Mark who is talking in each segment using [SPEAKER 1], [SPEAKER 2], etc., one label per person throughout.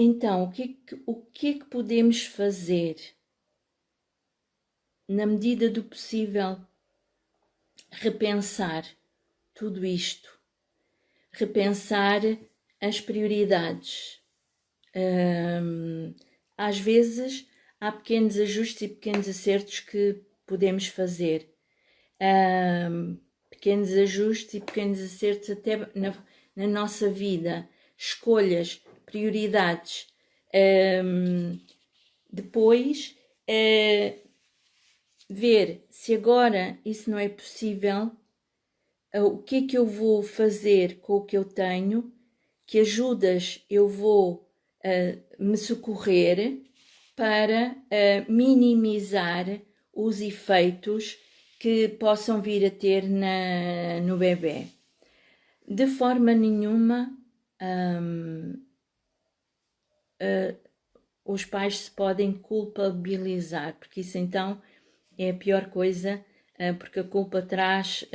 [SPEAKER 1] Então, o que é que podemos fazer na medida do possível? Repensar tudo isto, repensar as prioridades. Às vezes há pequenos ajustes e pequenos acertos que podemos fazer. Pequenos ajustes e pequenos acertos até na nossa vida. Escolhas, prioridades. Depois, ver se agora isso não é possível, o que é que eu vou fazer com o que eu tenho, que ajudas eu vou me socorrer para minimizar os efeitos que possam vir a ter no bebê. De forma nenhuma os pais se podem culpabilizar, porque isso então é a pior coisa, porque a culpa traz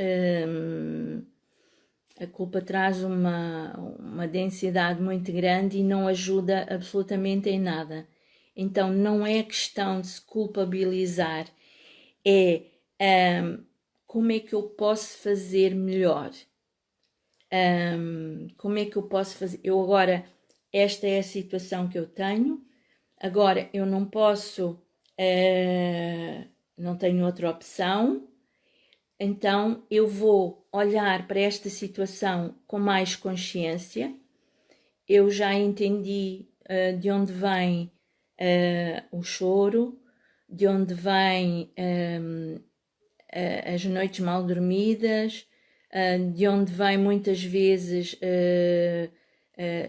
[SPEAKER 1] uma densidade muito grande e não ajuda absolutamente em nada. Então não é questão de se culpabilizar, é como é que eu posso fazer melhor? Como é que eu posso fazer? Eu agora, esta é a situação que eu tenho, agora eu não posso, não tenho outra opção, então eu vou olhar para esta situação com mais consciência. Eu já entendi de onde vem o choro, de onde vem as noites mal dormidas, de onde vem muitas vezes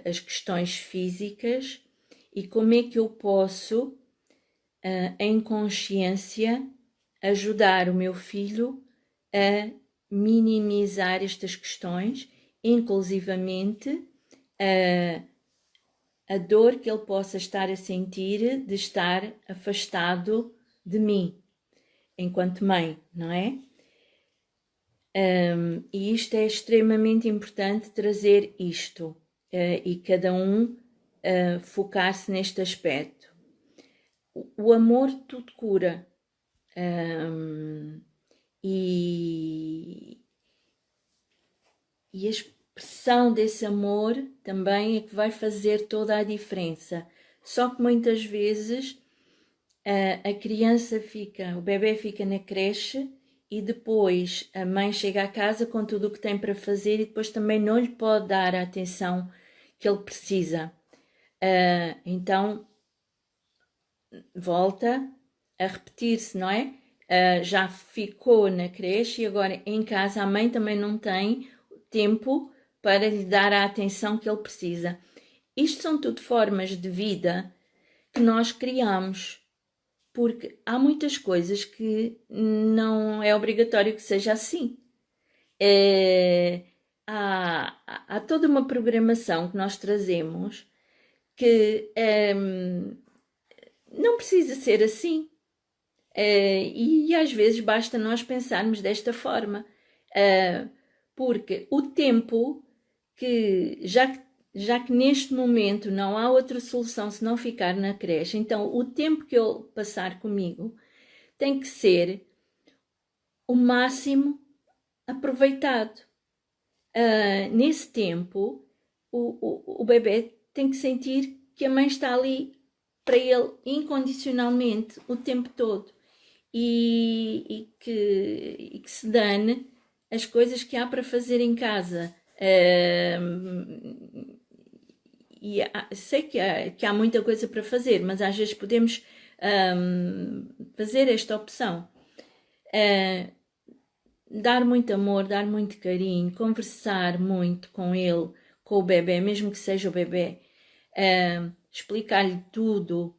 [SPEAKER 1] as questões físicas e como é que eu posso, em consciência, ajudar o meu filho a minimizar estas questões, inclusivamente a dor que ele possa estar a sentir de estar afastado de mim, enquanto mãe, não é? E isto é extremamente importante, trazer isto e cada um focar-se neste aspecto. O amor tudo cura. E a expressão desse amor também é que vai fazer toda a diferença. Só que muitas vezes a criança o bebê fica na creche e depois a mãe chega à casa com tudo o que tem para fazer e depois também não lhe pode dar a atenção que ele precisa. Então volta a repetir-se, não é? Já ficou na creche e agora em casa a mãe também não tem tempo para lhe dar a atenção que ele precisa. Isto são tudo formas de vida que nós criamos, porque há muitas coisas que não é obrigatório que seja assim. Há toda uma programação que nós trazemos que não precisa ser assim. E às vezes basta nós pensarmos desta forma, porque o tempo que já que neste momento não há outra solução se não ficar na creche, então o tempo que ele passar comigo tem que ser o máximo aproveitado. Nesse tempo o bebê tem que sentir que a mãe está ali para ele incondicionalmente o tempo todo. E que se dane as coisas que há para fazer em casa. E sei que há muita coisa para fazer, mas às vezes podemos fazer esta opção. Dar muito amor, dar muito carinho, conversar muito com ele, com o bebê, mesmo que seja o bebê, explicar-lhe tudo,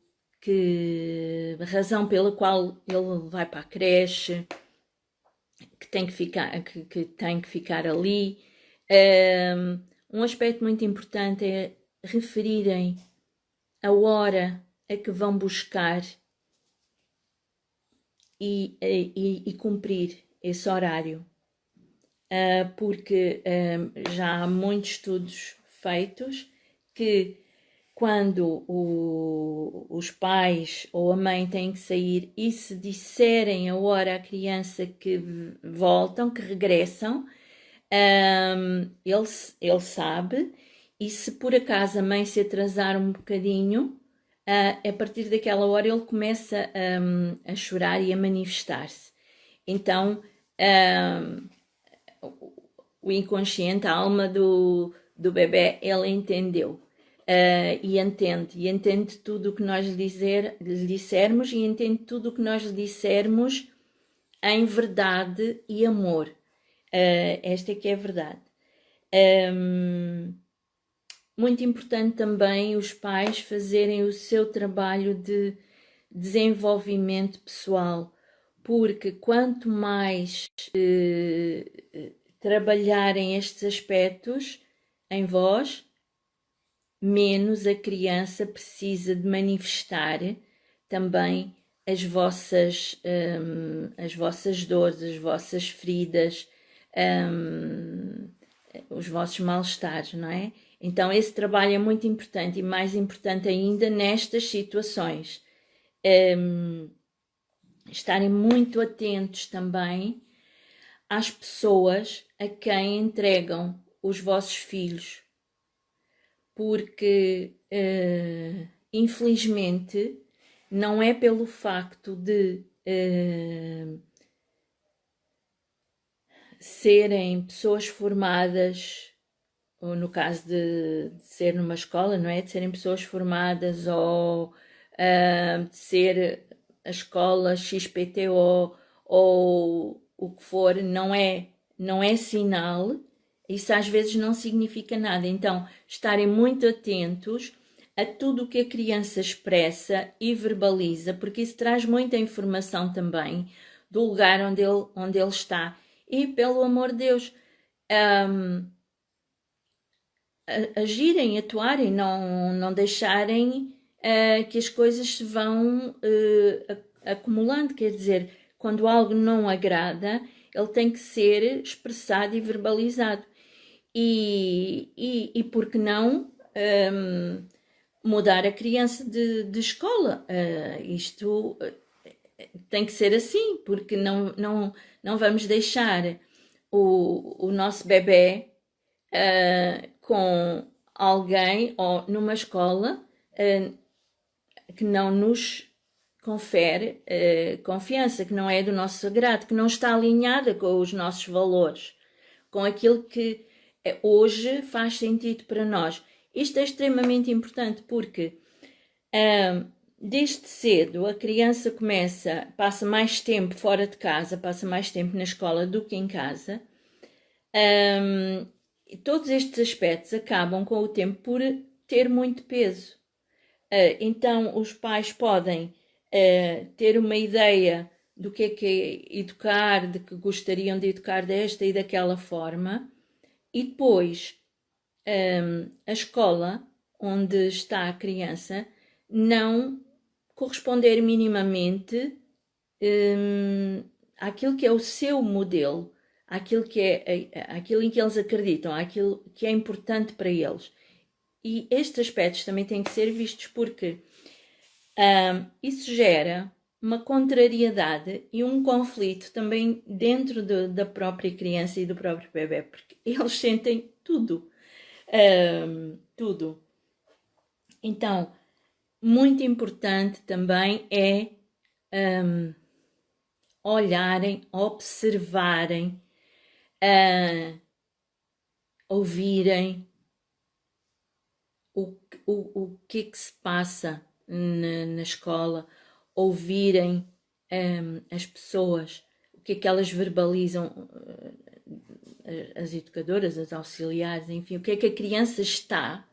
[SPEAKER 1] a razão pela qual ele vai para a creche, que tem que ficar ali. Um aspecto muito importante é referirem a hora a que vão buscar e cumprir esse horário. Porque já há muitos estudos feitos que quando os pais ou a mãe têm que sair e se disserem a hora à criança que voltam, que regressam, ele sabe, e se por acaso a mãe se atrasar um bocadinho, a partir daquela hora ele começa a chorar e a manifestar-se. Então, o inconsciente, a alma do bebê, ele entendeu. E entende tudo o que nós lhe dissermos e entende tudo o que nós lhe dissermos em verdade e amor. Esta é que é a verdade. Muito importante também os pais fazerem o seu trabalho de desenvolvimento pessoal, porque quanto mais trabalharem estes aspectos em vós, menos a criança precisa de manifestar também as vossas dores, as vossas feridas, os vossos mal-estares, não é? Então esse trabalho é muito importante e mais importante ainda nestas situações. Estarem muito atentos também às pessoas a quem entregam os vossos filhos, porque infelizmente não é pelo facto de serem pessoas formadas, ou no caso de ser numa escola, não é? De serem pessoas formadas ou de ser a escola XPTO ou o que for, não é sinal. Isso às vezes não significa nada. Então, estarem muito atentos a tudo o que a criança expressa e verbaliza, porque isso traz muita informação também do lugar onde ele está. E, pelo amor de Deus, agirem, atuarem, não deixarem que as coisas se vão acumulando. Quer dizer, quando algo não agrada, ele tem que ser expressado e verbalizado. E por que não mudar a criança de escola? Isto tem que ser assim, porque não vamos deixar o nosso bebê com alguém ou numa escola que não nos confere confiança, que não é do nosso agrado, que não está alinhada com os nossos valores, com aquilo que hoje faz sentido para nós. Isto é extremamente importante porque desde cedo a criança passa mais tempo fora de casa, passa mais tempo na escola do que em casa. Todos estes aspectos acabam com o tempo por ter muito peso. Então os pais podem ter uma ideia do que é educar, de que gostariam de educar desta e daquela forma, e depois a escola onde está a criança não corresponder minimamente àquilo que é o seu modelo, àquilo em que eles acreditam, àquilo que é importante para eles. E estes aspectos também têm que ser vistos porque isso gera uma contrariedade e um conflito também dentro da própria criança e do próprio bebê, porque eles sentem tudo. Tudo. Então, muito importante também é olharem, observarem, ouvirem o que é que se passa na escola, ouvirem as pessoas, o que é que elas verbalizam, as educadoras, as auxiliares, enfim, o que é que a criança está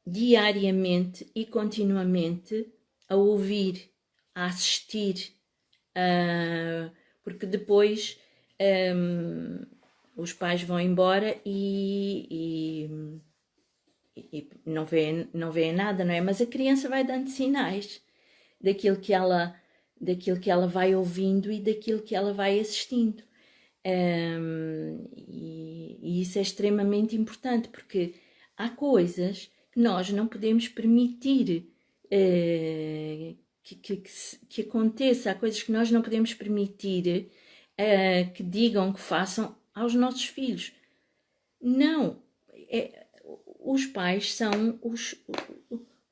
[SPEAKER 1] diariamente e continuamente a ouvir, a assistir, porque depois os pais vão embora e não vê nada, não é? Mas a criança vai dando sinais daquilo que ela vai ouvindo e daquilo que ela vai assistindo. E isso é extremamente importante, porque há coisas nós não podemos permitir que aconteça, há coisas que nós não podemos permitir que digam, que façam aos nossos filhos. Não, os pais são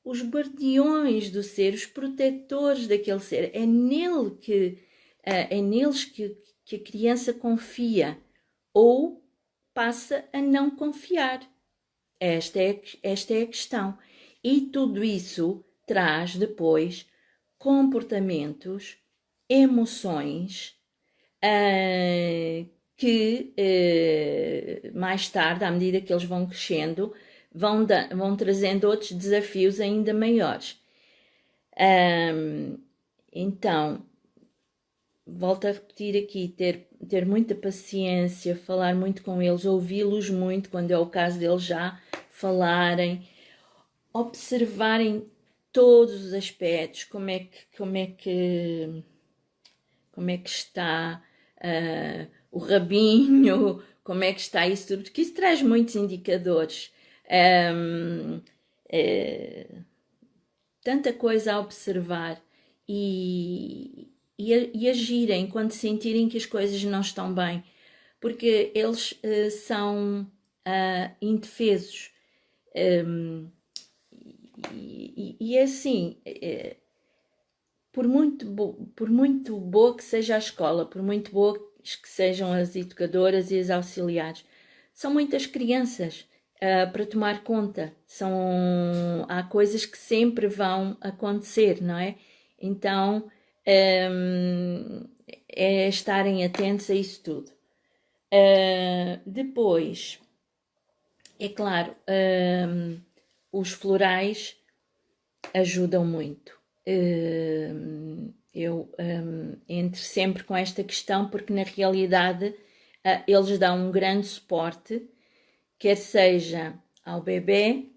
[SPEAKER 1] os guardiões do ser, os protetores daquele ser. É neles que a criança confia ou passa a não confiar. Esta é a questão. E tudo isso traz depois comportamentos, emoções que mais tarde, à medida que eles vão crescendo, vão trazendo outros desafios ainda maiores. Então, volto a repetir aqui, ter muita paciência, falar muito com eles, ouvi-los muito, quando é o caso deles já falarem, observarem todos os aspectos, como é que está o rabinho, como é que está isso tudo, porque isso traz muitos indicadores. Tanta coisa a observar e agirem quando sentirem que as coisas não estão bem, porque eles são indefesos. E é assim, por muito boa que seja a escola, por muito boas que sejam as educadoras e as auxiliares, são muitas crianças para tomar conta. Há coisas que sempre vão acontecer, não é? Então, é estarem atentos a isso tudo. Depois, é claro, os florais ajudam muito. Eu entro sempre com esta questão porque na realidade eles dão um grande suporte, quer seja ao bebê,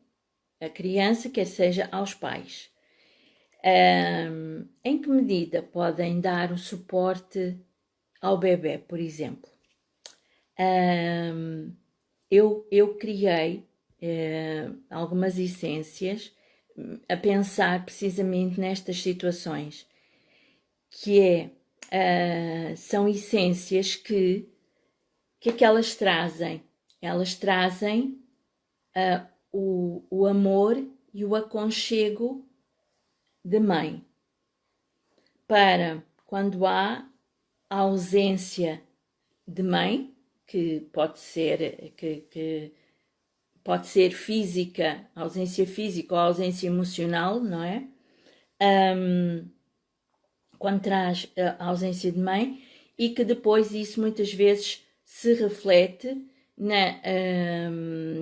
[SPEAKER 1] à criança, quer seja aos pais. Em que medida podem dar o suporte ao bebê, por exemplo? Eu criei algumas essências a pensar precisamente nestas situações, que são essências que é que elas trazem? Elas trazem o amor e o aconchego de mãe, para quando há a ausência de mãe, que pode ser pode ser física, ausência física ou ausência emocional, não é? Quando traz a ausência de mãe, e que depois isso muitas vezes se reflete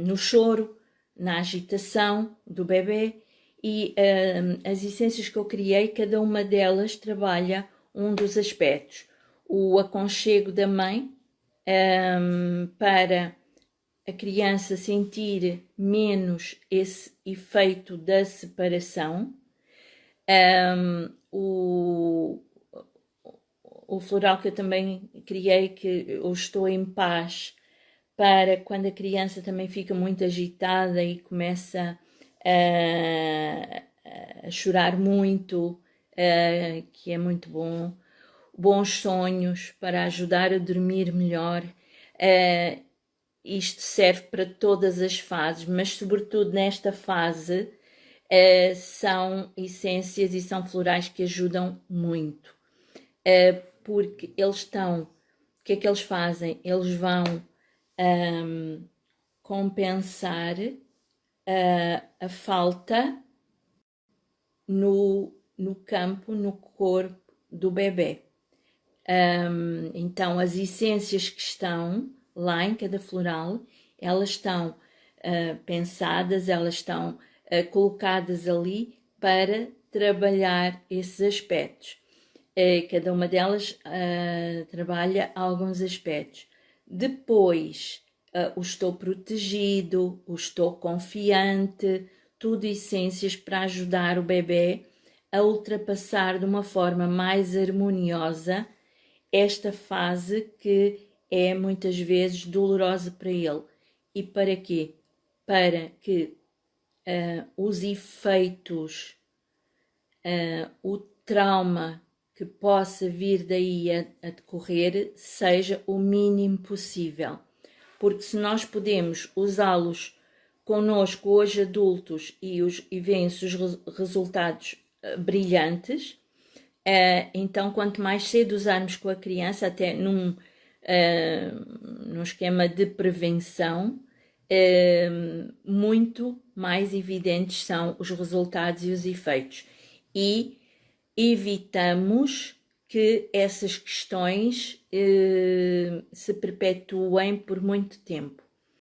[SPEAKER 1] no choro, na agitação do bebê. E as essências que eu criei, cada uma delas trabalha um dos aspectos. O aconchego da mãe, para a criança sentir menos esse efeito da separação. O floral que eu também criei, que eu estou em paz, para quando a criança também fica muito agitada e começa a chorar muito, que é muito bom. Bons sonhos, para ajudar a dormir melhor. Isto serve para todas as fases, mas sobretudo nesta fase são essências e são florais que ajudam muito. Porque eles estão... O que é que eles fazem? Eles vão compensar a falta no campo, no corpo do bebê. Então, as essências que estão lá em cada floral, elas estão pensadas, elas estão colocadas ali para trabalhar esses aspectos. Cada uma delas trabalha alguns aspectos. Depois, o estou protegido, o estou confiante, tudo essências para ajudar o bebê a ultrapassar de uma forma mais harmoniosa esta fase que é muitas vezes dolorosa para ele. E para quê? Para que os efeitos, o trauma que possa vir daí a decorrer seja o mínimo possível. Porque se nós podemos usá-los connosco hoje adultos e vêm-se os resultados brilhantes, então quanto mais cedo usarmos com a criança, até num esquema de prevenção, muito mais evidentes são os resultados e os efeitos. E evitamos que essas questões se perpetuem por muito tempo.